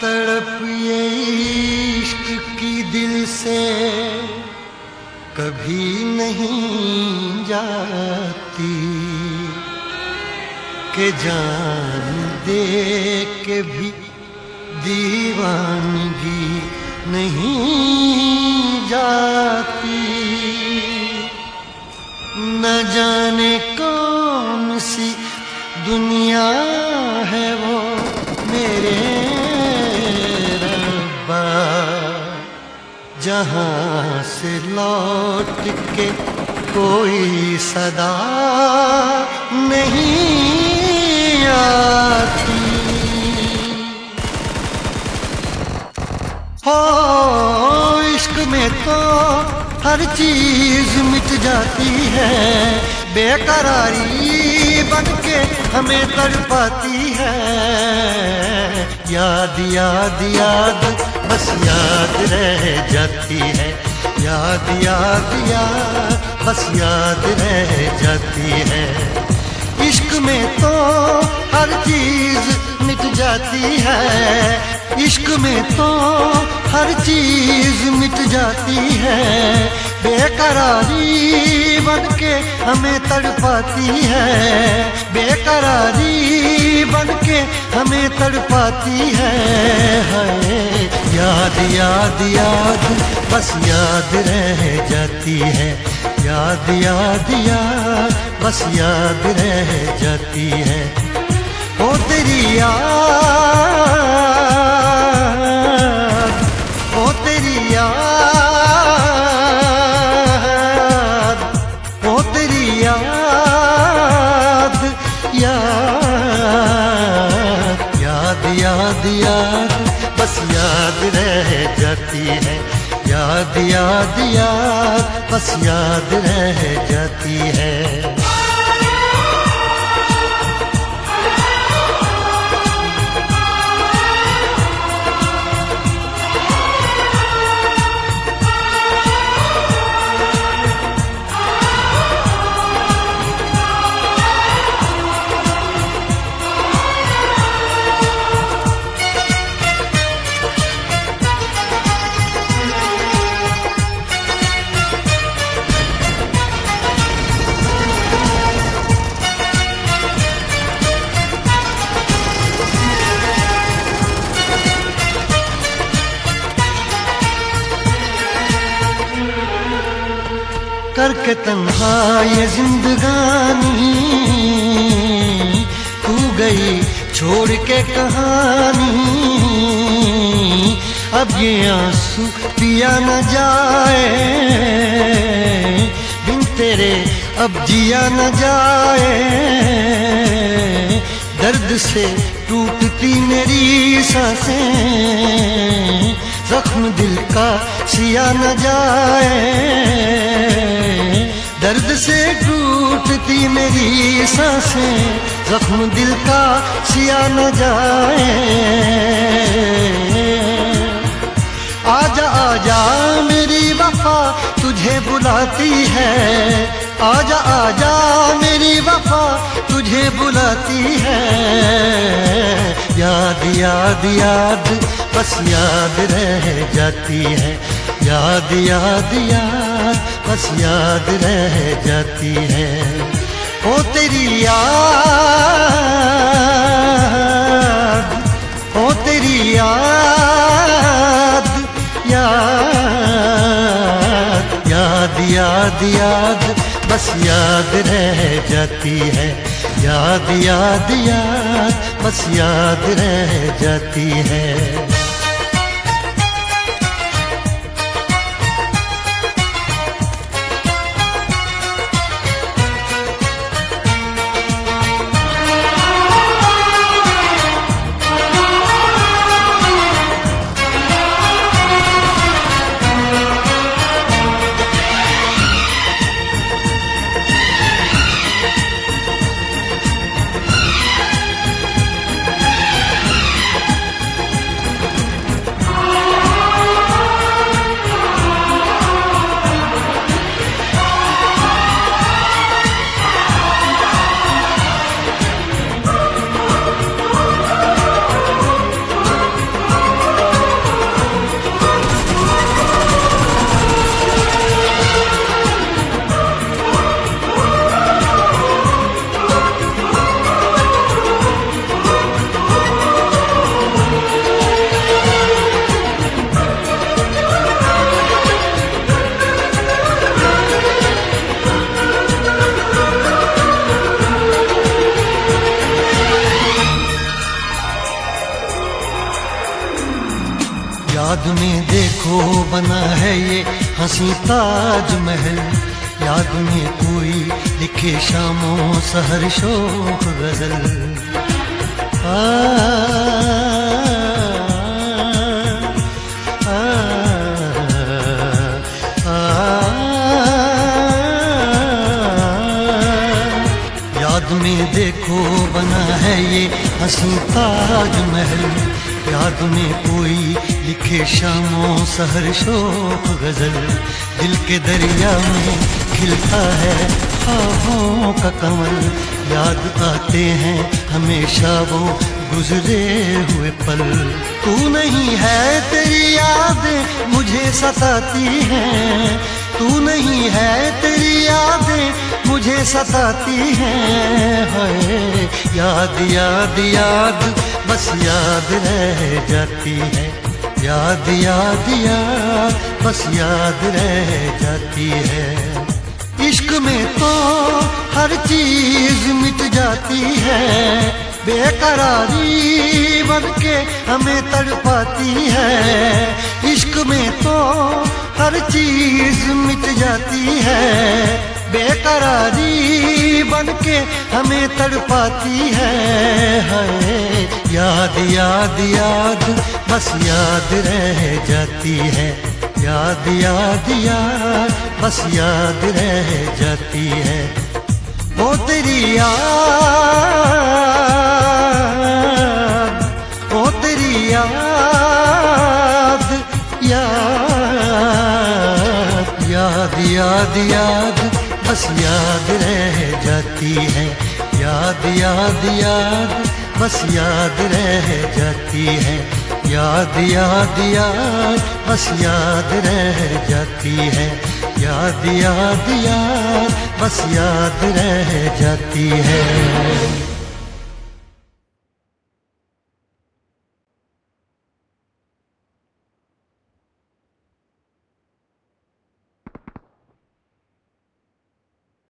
तड़प ये इश्क की दिल से कभी नहीं जाती कि जान दे के भी दीवानगी नहीं जाती। न जाने कौन सी दुनिया है वो मेरे रब्बा, जहाँ से लौट के कोई सदा नहीं आती। हो इश्क में तो हर चीज मिट जाती है, बेकरारी बनके हमें तड़पाती है। याद याद याद बस याद रह जाती है, याद याद याद बस याद रह जाती है। इश्क में तो हर चीज मिट जाती है, इश्क में तो हर चीज मिट जाती है, बेकरारी बनके हमें तड़पाती है, बेकरारी बनके हमें तड़पाती है। याद याद याद बस याद रह जाती है, याद याद याद बस याद रह जाती है। ओ तेरी याद, ओ तेरी याद, ओ तेरी याद, याद याद याद याद बस याद रह जाती है, याद याद याद बस याद रह जाती है। करके तन्हा ये जिंदगानी तू गई छोड़ के कहानी, अब ये आंसू पिया न जाए, बिन तेरे अब जिया न जाए। दर्द से टूटती मेरी सांसें, जख्म दिल का सिया न जाए। दर्द से टूटती मेरी सांसें, जख्म दिल का सिया न जाए। आजा आजा मेरी वफा तुझे बुलाती है, आजा आजा मेरी वफा तुझे बुलाती है। याद याद याद बस याद रह जाती है, याद याद याद बस याद रह जाती है। ओ तेरी याद, ओ तेरी याद, याद याद याद याद बस याद रह जाती है, याद याद याद बस याद रह जाती है। याद में देखो बना है ये हंसी ताजमहल, याद में कोई लिखे शामों सहर शोक गजल। याद में देखो बना है ये हंसी ताजमहल, याद में कोई लिखे शामों सहर शोक गजल। दिल के दरिया में खिलता है ख्वाबों का कमल, याद आते हैं हमेशा वो गुजरे हुए पल। तू नहीं है तेरी यादें मुझे सताती हैं, तू नहीं है तेरी यादें मुझे सताती हैं। हाय याद याद याद बस याद रह जाती है, याद याद याद बस याद रह जाती है। इश्क में तो हर चीज मिट जाती है, बेकरारी बनके हमें तड़पाती है। इश्क में तो हर चीज मिट जाती है, बेकरारी बनके हमें तड़पाती है। हाय याद याद याद बस याद रह जाती है, याद याद याद बस याद रह जाती है। ओ तेरी याद, ओ तेरी याद, याद याद याद याद बस याद रह जाती है, याद याद याद बस याद रह जाती है। याद याद याद बस याद रह जाती है, याद याद याद बस याद रह जाती है।